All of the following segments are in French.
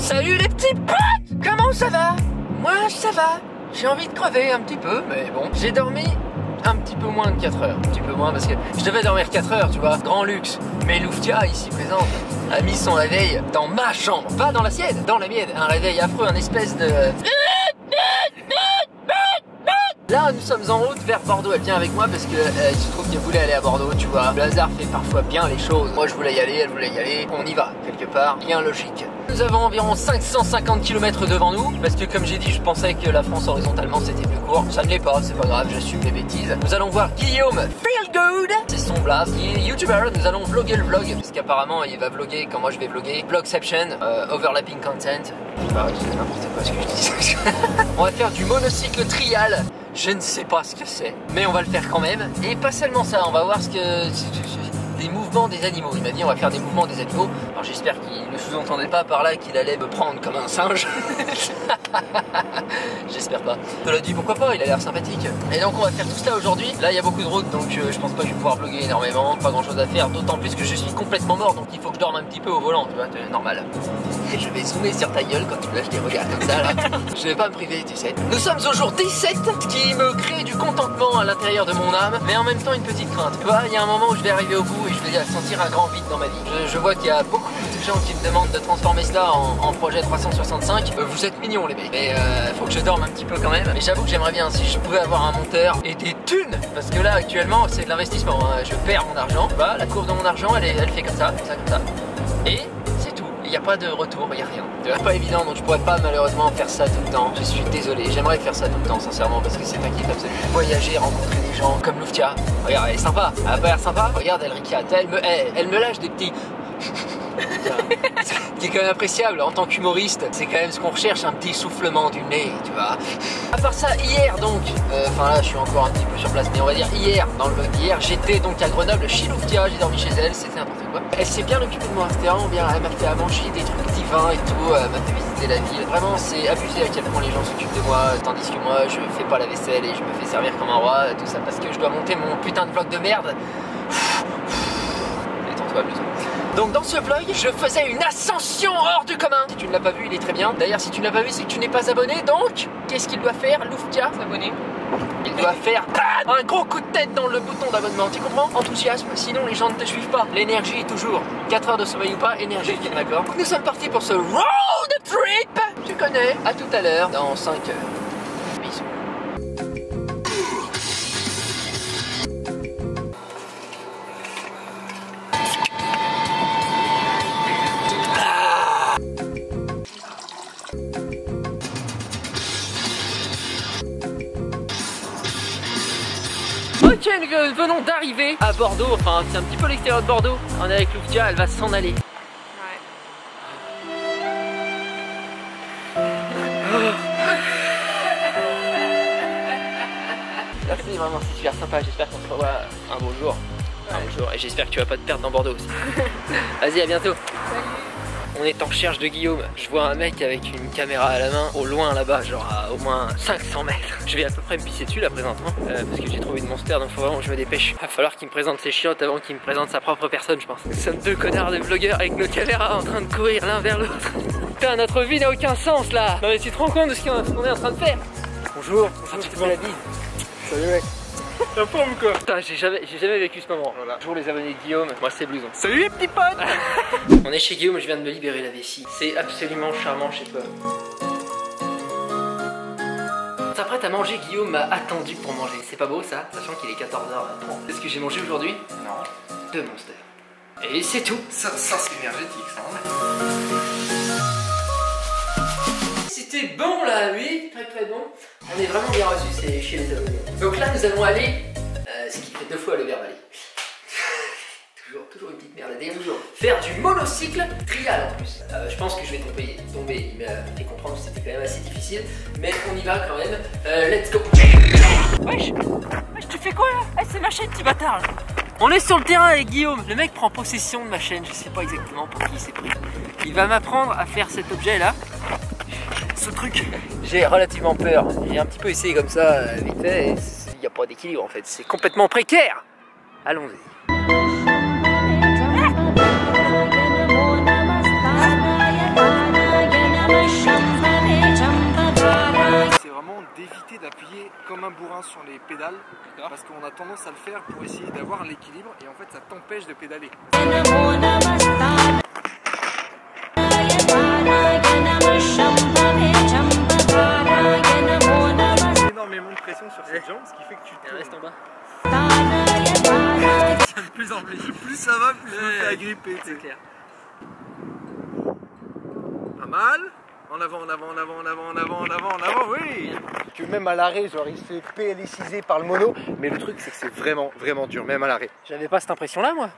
Salut les petits potes! Comment ça va? Moi ça va. J'ai envie de crever un petit peu, mais bon. J'ai dormi un petit peu moins de 4 heures. Un petit peu moins parce que je devais dormir 4 heures, tu vois. Grand luxe. Mais Louftia, ici présente, a mis son réveil dans ma chambre. Pas dans la sienne, dans la mienne. Un réveil affreux, un espèce de... Là, nous sommes en route vers Bordeaux. Elle vient avec moi parce que il se trouve qu'elle voulait aller à Bordeaux, tu vois. Le hasard fait parfois bien les choses. Moi, je voulais y aller, elle voulait y aller. On y va, quelque part. Bien logique. Nous avons environ 550 km devant nous. Parce que, comme j'ai dit, je pensais que la France horizontalement c'était plus court. Ça ne l'est pas, c'est pas grave, j'assume mes bêtises. Nous allons voir Guillaume Feelgood. C'est son blast. Il est youtubeur. Nous allons vlogger le vlog. Parce qu'apparemment, il va vlogger comme moi je vais vlogger. Vlogception, overlapping content. Je sais pas, c'est n'importe quoi ce que je dis. On va faire du monocycle trial. Je ne sais pas ce que c'est, mais on va le faire quand même. Et pas seulement ça, on va voir ce que... des mouvements des animaux. Il m'a dit on va faire des mouvements des animaux. Alors j'espère qu'il ne sous-entendait pas par là qu'il allait me prendre comme un singe. J'espère pas. Je l'ai dit pourquoi pas, il a l'air sympathique. Et donc on va faire tout ça aujourd'hui. Là il y a beaucoup de routes donc je pense pas que je vais pouvoir vlogger énormément. Pas grand chose à faire, d'autant plus que je suis complètement mort. Donc il faut que je dorme un petit peu au volant, tu vois, c'est normal. Et je vais zoomer sur ta gueule quand tu me lâches des regards comme ça là. Je vais pas me priver, tu sais. Nous sommes au jour 17, ce qui me crée du contentement à l'intérieur de mon âme, mais en même temps une petite crainte. Tu vois, il y a un moment où je vais arriver au bout et je vais sentir un grand vide dans ma vie. Je vois qu'il y a beaucoup de gens qui me demandent de transformer cela en projet 365. Vous êtes mignons les mecs, mais faut que je dorme un petit peu quand même. Mais j'avoue que j'aimerais bien si je pouvais avoir un monteur et des thunes, parce que là actuellement c'est de l'investissement, hein. Je perds mon argent. Tu vois, la courbe de mon argent elle fait comme ça, comme ça. Et c'est tout. Il n'y a pas de retour, il n'y a rien. C'est pas évident, donc je pourrais pas malheureusement faire ça tout le temps. Je suis désolé, j'aimerais faire ça tout le temps sincèrement parce que c'est un kiff absolu. Voyager, rencontrer des gens comme Louftia. Regarde, elle est sympa, elle a pas l'air sympa. Regarde, elle ricatte, elle me lâche des petits... qui est quand même appréciable en tant qu'humoriste, c'est quand même ce qu'on recherche, un petit soufflement du nez, tu vois. À part ça, hier donc, enfin là je suis encore un petit peu sur place, mais on va dire hier, dans le vlog d'hier, j'étais donc à Grenoble chez Louftia, j'ai dormi chez elle, c'était n'importe quoi. Elle s'est bien occupée de moi, c'était vraiment bien, elle m'a fait à manger des trucs divins et tout, elle m'a fait visiter la ville. Vraiment c'est abusé à quel point les gens s'occupent de moi, tandis que moi je fais pas la vaisselle et je me fais servir comme un roi, tout ça parce que je dois monter mon putain de vlog de merde. Détends-toi plutôt. Donc dans ce vlog, je faisais une ascension hors du commun. Si tu ne l'as pas vu, il est très bien. D'ailleurs, si tu ne l'as pas vu, c'est que tu n'es pas abonné. Donc, qu'est-ce qu'il doit faire, Louftia? S'abonner. Il doit faire un gros coup de tête dans le bouton d'abonnement. Tu comprends? Enthousiasme, sinon les gens ne te suivent pas. L'énergie est toujours 4 heures de sommeil ou pas, énergie, d'accord? Nous sommes partis pour ce road trip. Tu connais. À tout à l'heure, dans 5 heures. Bisous. Ok, nous venons d'arriver à Bordeaux, enfin c'est un petit peu l'extérieur de Bordeaux. On est avec Louftia, elle va s'en aller. Ouais. Merci, vraiment c'est super sympa, j'espère qu'on se revoit un beau jour. Un beau jour, et j'espère que tu vas pas te perdre dans Bordeaux aussi. Vas-y, à bientôt. Salut. On est en recherche de Guillaume. Je vois un mec avec une caméra à la main au loin là-bas, genre à au moins 500 mètres. Je vais à peu près me pisser dessus là présentement parce que j'ai trouvé une monster, donc faut vraiment que je me dépêche. Il va falloir qu'il me présente ses chiottes avant qu'il me présente sa propre personne, je pense. Nous sommes deux connards de vlogueurs avec nos caméras en train de courir l'un vers l'autre. Putain, notre vie n'a aucun sens là. Non mais tu te rends compte de ce qu'on est en train de faire? Bonjour, tu te fais la bise. Salut mec. La forme quoi. Putain, j'ai jamais vécu ce moment. Voilà. Bonjour les abonnés de Guillaume, moi c'est Blouson. Salut les petits potes. On est chez Guillaume, je viens de me libérer la vessie. C'est absolument charmant chez toi. On s'apprête à manger, Guillaume m'a attendu pour manger. C'est pas beau ça, sachant qu'il est 14h30. Qu'est-ce que j'ai mangé aujourd'hui? Non. 2 monsters. Et c'est tout. Ça c'est énergétique ça. C'était bon là, oui, très bon. On est vraiment bien reçus, c'est chez les abonnés. Donc là nous allons aller, ce qui fait 2 fois le verbe aller. toujours une petite merde à dire. Toujours. Faire du monocycle trial en plus. Je pense que je vais tomber. Il m'a fait comprendre que c'était quand même assez difficile, mais on y va quand même. Let's go. Wesh, tu fais quoi là? C'est ma chaîne, petit bâtard là. On est sur le terrain avec Guillaume. Le mec prend possession de ma chaîne, je sais pas exactement pour qui il s'est pris. Il va m'apprendre à faire cet objet là. Ce truc. J'ai relativement peur. J'ai un petit peu essayé comme ça, vite fait, et il n'y a pas d'équilibre en fait. C'est complètement précaire. Allons-y. bourrin sur les pédales parce qu'on a tendance à le faire pour essayer d'avoir l'équilibre et en fait ça t'empêche de pédaler. Énormément de pression sur cette jambe, ce qui fait que tu te reste en bas. De plus en plus. Plus ça va, plus je me fais agripper. C'est clair. Pas mal. En avant, en avant, en avant, en avant, en avant, en avant, en avant, oui. Que même à l'arrêt, genre il se fait PLSiser par le mono. Mais le truc c'est que c'est vraiment, vraiment dur, même à l'arrêt. J'avais pas cette impression là moi.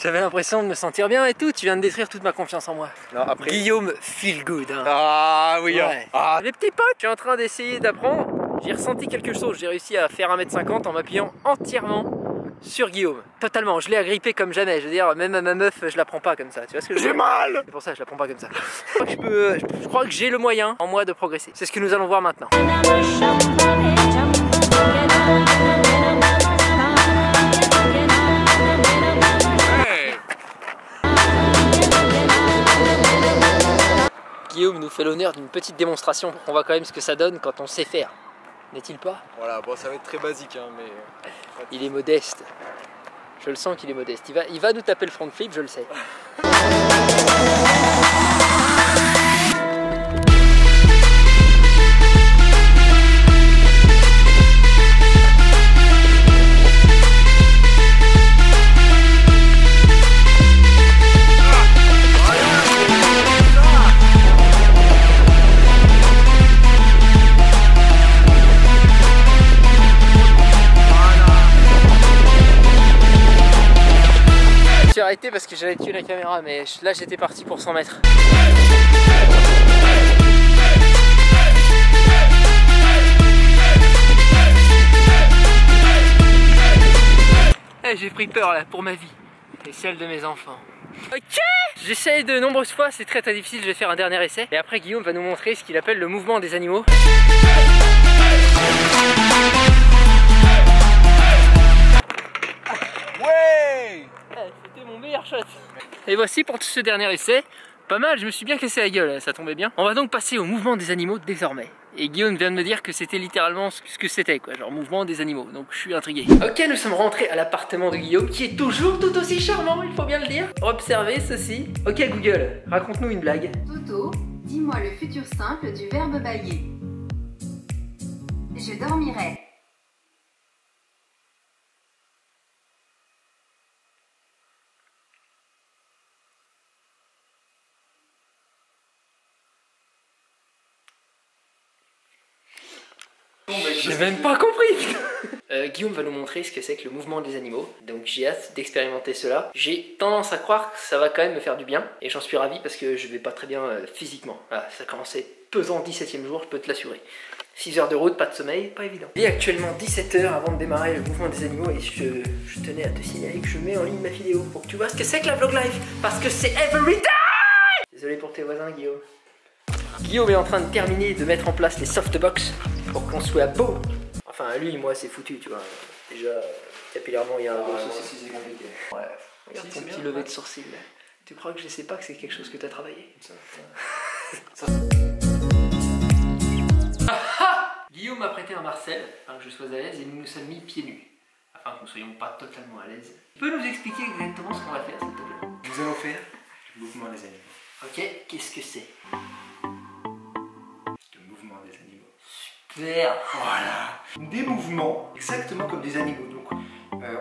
J'avais l'impression de me sentir bien et tout. Tu viens de détruire toute ma confiance en moi. Non, après... Guillaume feel good. Hein. Ah oui. Ouais. Ah. Les petits potes, je suis en train d'essayer d'apprendre. J'ai ressenti quelque chose. J'ai réussi à faire 1m50 en m'appuyant entièrement sur Guillaume. Totalement. Je l'ai agrippé comme jamais. Je veux dire, même à ma meuf, je la prends pas comme ça. Tu vois ce que je veux dire ? J'ai mal. C'est pour ça que je la prends pas comme ça. Je crois que j'ai le moyen en moi de progresser. C'est ce que nous allons voir maintenant. Guillaume nous fait l'honneur d'une petite démonstration. On voit quand même ce que ça donne quand on sait faire. N'est-il pas? Voilà, bon ça va être très basique hein, mais... Il est modeste. Je le sens qu'il est modeste. Il va nous taper le front flip, je le sais. J'ai arrêté parce que j'allais tuer la caméra, mais là j'étais parti pour 100 mètres. J'ai pris peur là pour ma vie et celle de mes enfants. Ok, j'essaye de nombreuses fois, c'est très difficile, je vais faire un dernier essai. Et après Guillaume va nous montrer ce qu'il appelle le mouvement des animaux. Ouais. C'était mon meilleur shot. Et voici pour ce dernier essai. Pas mal, je me suis bien cassé la gueule, ça tombait bien. On va donc passer au mouvement des animaux désormais. Et Guillaume vient de me dire que c'était littéralement ce que c'était, quoi, genre mouvement des animaux. Donc je suis intrigué. Ok, nous sommes rentrés à l'appartement de Guillaume, qui est toujours tout aussi charmant, il faut bien le dire. Observez ceci. Ok Google, raconte-nous une blague. Toto, dis-moi le futur simple du verbe bailler. Je dormirai. J'ai même pas compris. Guillaume va nous montrer ce que c'est que le mouvement des animaux. Donc j'ai hâte d'expérimenter cela. J'ai tendance à croire que ça va quand même me faire du bien. Et j'en suis ravi parce que je vais pas très bien physiquement. Ah, ça commence à être pesant 17e jour, je peux te l'assurer. 6 heures de route, pas de sommeil, pas évident. Il est actuellement 17 h avant de démarrer le mouvement des animaux. Et je tenais à te signaler que je mets en ligne ma vidéo pour que tu vois ce que c'est que la vlog life. Parce que c'est every time. Désolé pour tes voisins Guillaume. Guillaume est en train de terminer de mettre en place les softbox pour qu'on soit beau. Enfin lui, moi c'est foutu, tu vois. Déjà, capillairement, il y a un gros souci. C'est compliqué. Ouais, regarde ton petit lever de sourcil. Tu crois que je sais pas que c'est quelque chose que tu as travaillé? Guillaume m'a prêté un Marcel afin que je sois à l'aise et nous nous sommes mis pieds nus. Afin que nous soyons pas totalement à l'aise. Tu peux nous expliquer exactement ce qu'on va faire, s'il te plaît? Nous allons faire le mouvement des animaux. Ok, qu'est-ce que c'est? Le mouvement des animaux. Super. Voilà. Des mouvements exactement comme des animaux. Donc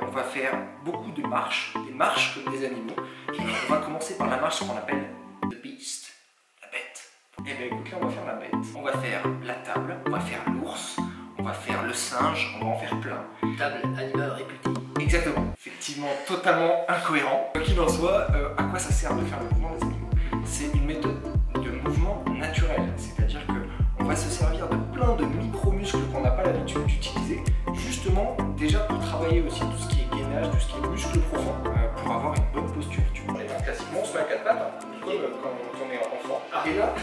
on va faire beaucoup de marches, des marches comme des animaux. On va commencer par la marche qu'on appelle the beast, la bête. Et bien écoute, là on va faire la bête. On va faire la table, on va faire l'ours, on va faire le singe, on va en faire plein. Table, animal réputé. Exactement. Effectivement, totalement incohérent. Quoi qu'il en soit, à quoi ça sert de faire le mouvement des animaux? C'est une méthode de mouvement naturel. C'est-à-dire qu'on va se servir de plein de micro-muscles qu'on n'a pas l'habitude d'utiliser, justement déjà pour travailler aussi tout ce qui est gainage, tout ce qui est muscles profonds, pour avoir une bonne posture. Tu vois. Et classiquement, on se met à quatre pattes, comme quand on est enfant. Et là,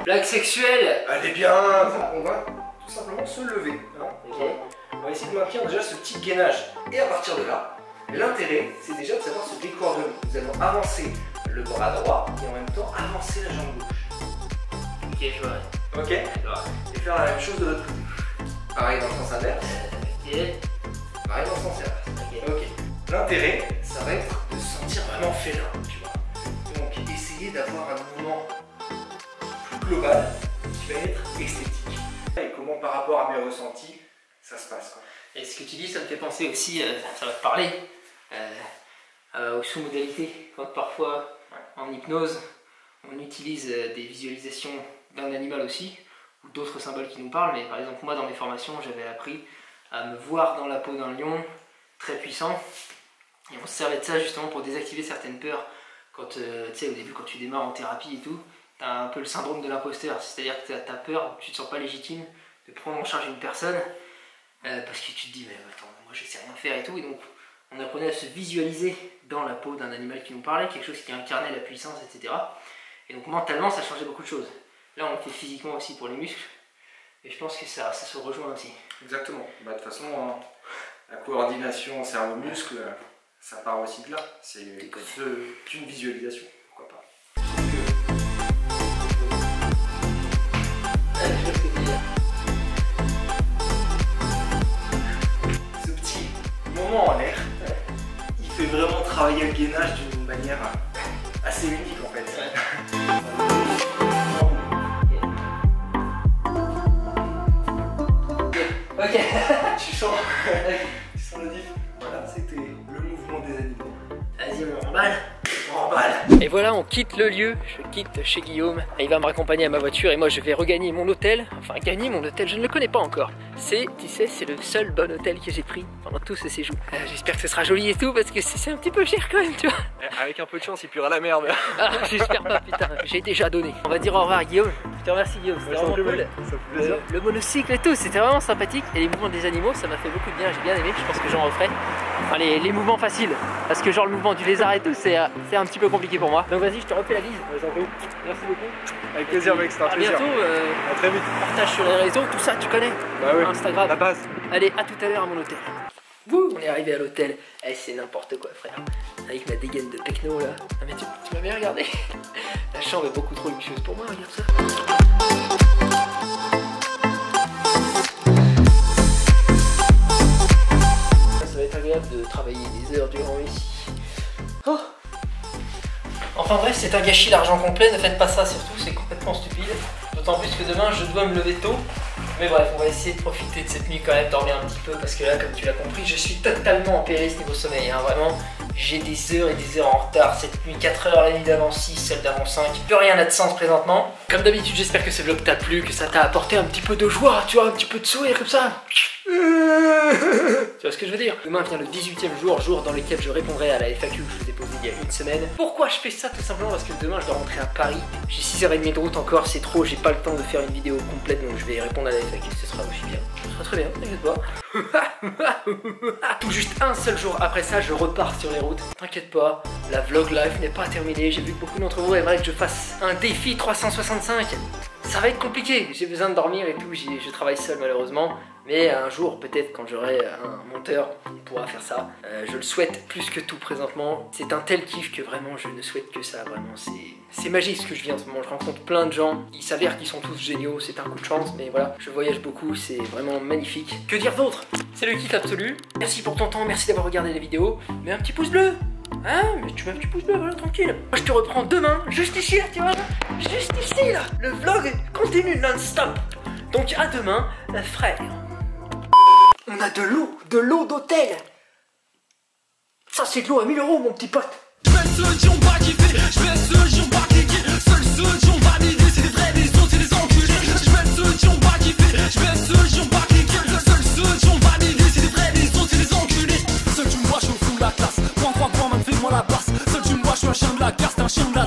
Blague sexuelle. allez bien, on va tout simplement se lever. Hein. Ok. On va essayer de maintenir déjà ce petit gainage. Et à partir de là, l'intérêt, c'est déjà de savoir se décoordonner. Nous allons avancer le bras droit et en même temps avancer la jambe gauche. Ok, je vois. Ok. Et faire la même chose de l'autre côté. Pareil dans le sens inverse. Pareil dans le sens inverse. Ok. L'intérêt, ça va être de se sentir vraiment félin, tu vois. Donc essayer d'avoir un mouvement plus global qui va être esthétique. Et comment par rapport à mes ressentis, ça se passe, quoi. Et ce que tu dis, ça me fait penser aussi, ça va te parler, aux sous-modalités. Quand parfois, en hypnose, on utilise des visualisations d'un animal aussi, ou d'autres symboles qui nous parlent. Mais par exemple, moi, dans mes formations, j'avais appris à me voir dans la peau d'un lion très puissant. Et on se servait de ça justement pour désactiver certaines peurs. Quand, tu sais, au début, quand tu démarres en thérapie et tout, tu as un peu le syndrome de l'imposteur. C'est-à-dire que tu as peur, tu te sens pas légitime de prendre en charge une personne. Parce que tu te dis, mais attends, moi je sais rien faire et tout. Et donc, on apprenait à se visualiser dans la peau d'un animal qui nous parlait, quelque chose qui incarnait la puissance, etc. Et donc, mentalement, ça changeait beaucoup de choses. Là, on le fait physiquement aussi pour les muscles. Et je pense que ça se rejoint aussi. Exactement. Bah, de toute façon, la coordination cerveau-muscle, ça part aussi de là. C'est une visualisation, pourquoi pas. Ce petit moment en l'air, il fait vraiment travailler le gainage d'une manière assez unique en fait. Ok. Tu sens le diff. Voilà, c'était le mouvement des animaux. Vas-y, on remballe. On remballe. Et voilà, on quitte le lieu, je quitte chez Guillaume. Il va me raccompagner à ma voiture et moi je vais regagner mon hôtel. Enfin, gagner mon hôtel, je ne le connais pas encore. Tu sais, c'est le seul bon hôtel que j'ai pris pendant tout ce séjour. J'espère que ce sera joli et tout parce que c'est un petit peu cher quand même, tu vois. Avec un peu de chance, il puera la merde. Ah, j'espère pas, putain, j'ai déjà donné. On va dire au revoir, Guillaume. Je te remercie, Guillaume, c'était vraiment cool. Le monocycle et tout, c'était vraiment sympathique. Et les mouvements des animaux, ça m'a fait beaucoup de bien, j'ai bien aimé. Je pense que j'en referai. Enfin, les mouvements faciles. Parce que, genre, le mouvement du lézard et tout, c'est un petit peu compliqué pour moi. Donc, vas-y, je te refais la bise. Merci beaucoup. Avec plaisir, mec, c'était un plaisir. À bientôt. À très vite. Partage sur les réseaux, tout ça, tu connais. Bah oui. Instagram. La base. Allez, à tout à l'heure à mon hôtel. Wouh, on est arrivé à l'hôtel. Eh, c'est n'importe quoi, frère. Avec ma dégaine de techno là. Ah, mais tu m'as bien regardé. La chambre est beaucoup trop luxueuse pour moi, regarde ça. Ça va être agréable de travailler des heures durant ici. Oh. Enfin bref, c'est un gâchis d'argent complet, ne faites pas ça surtout, c'est complètement stupide. D'autant plus que demain je dois me lever tôt. Mais bref, on va essayer de profiter de cette nuit quand même, dormir un petit peu parce que là, comme tu l'as compris, je suis totalement en péril niveau sommeil, hein, vraiment. J'ai des heures et des heures en retard, cette nuit 4h30 d'avant 6, celle d'avant 5, plus rien n'a de sens présentement. Comme d'habitude, j'espère que ce vlog t'a plu, que ça t'a apporté un petit peu de joie, tu vois, un petit peu de sourire comme ça. Tu vois ce que je veux dire? Demain vient le 18e jour dans lequel je répondrai à la FAQ que je vous ai posée il y a une semaine. Pourquoi je fais ça? Tout simplement parce que demain je dois rentrer à Paris. J'ai 6h30 de route encore, c'est trop, j'ai pas le temps de faire une vidéo complète, donc je vais répondre à la FAQ, ce sera aussi bien. Ce sera très bien, t'inquiète pas. Tout juste un seul jour après ça, je repars sur les routes. T'inquiète pas, la vlog life n'est pas terminée. J'ai vu que beaucoup d'entre vous aimeraient que je fasse un défi 365. Ça va être compliqué, j'ai besoin de dormir et tout, je travaille seul malheureusement. Mais un jour, peut-être quand j'aurai un monteur, on pourra faire ça. Je le souhaite plus que tout présentement. C'est un tel kiff que vraiment je ne souhaite que ça. Vraiment, c'est magique ce que je vis en ce moment. Je rencontre plein de gens. Il s'avère qu'ils sont tous géniaux. C'est un coup de chance, mais voilà. Je voyage beaucoup, c'est vraiment magnifique. Que dire d'autre? C'est le kiff absolu. Merci pour ton temps, merci d'avoir regardé la vidéo. Mets un petit pouce bleu. Hein? Mais tu mets un petit pouce bleu, voilà, tranquille. Moi je te reprends demain, juste ici là, tu vois. Juste ici là. Le vlog continue non-stop. Donc à demain, frère. On a de l'eau d'hôtel. Ça c'est de l'eau à 1000 €, mon petit pote. Je fais ceux qui ont pas kiffé, je fais ceux qui ont pas cliqué. Seuls ceux qui ont validé, c'est les vrais, les autres c'est les enculés. Je fais ceux qui ont pas kiffé, je fais ceux qui ont pas cliqué. Seuls ceux qui ont validé, c'est les vrais, les autres c'est les enculés. Seul tu me vois, je suis au fond de la classe. Prends 3 points, man, fais-moi la passe. Seul tu me vois, je suis un chien de la casse, t'es un chien de la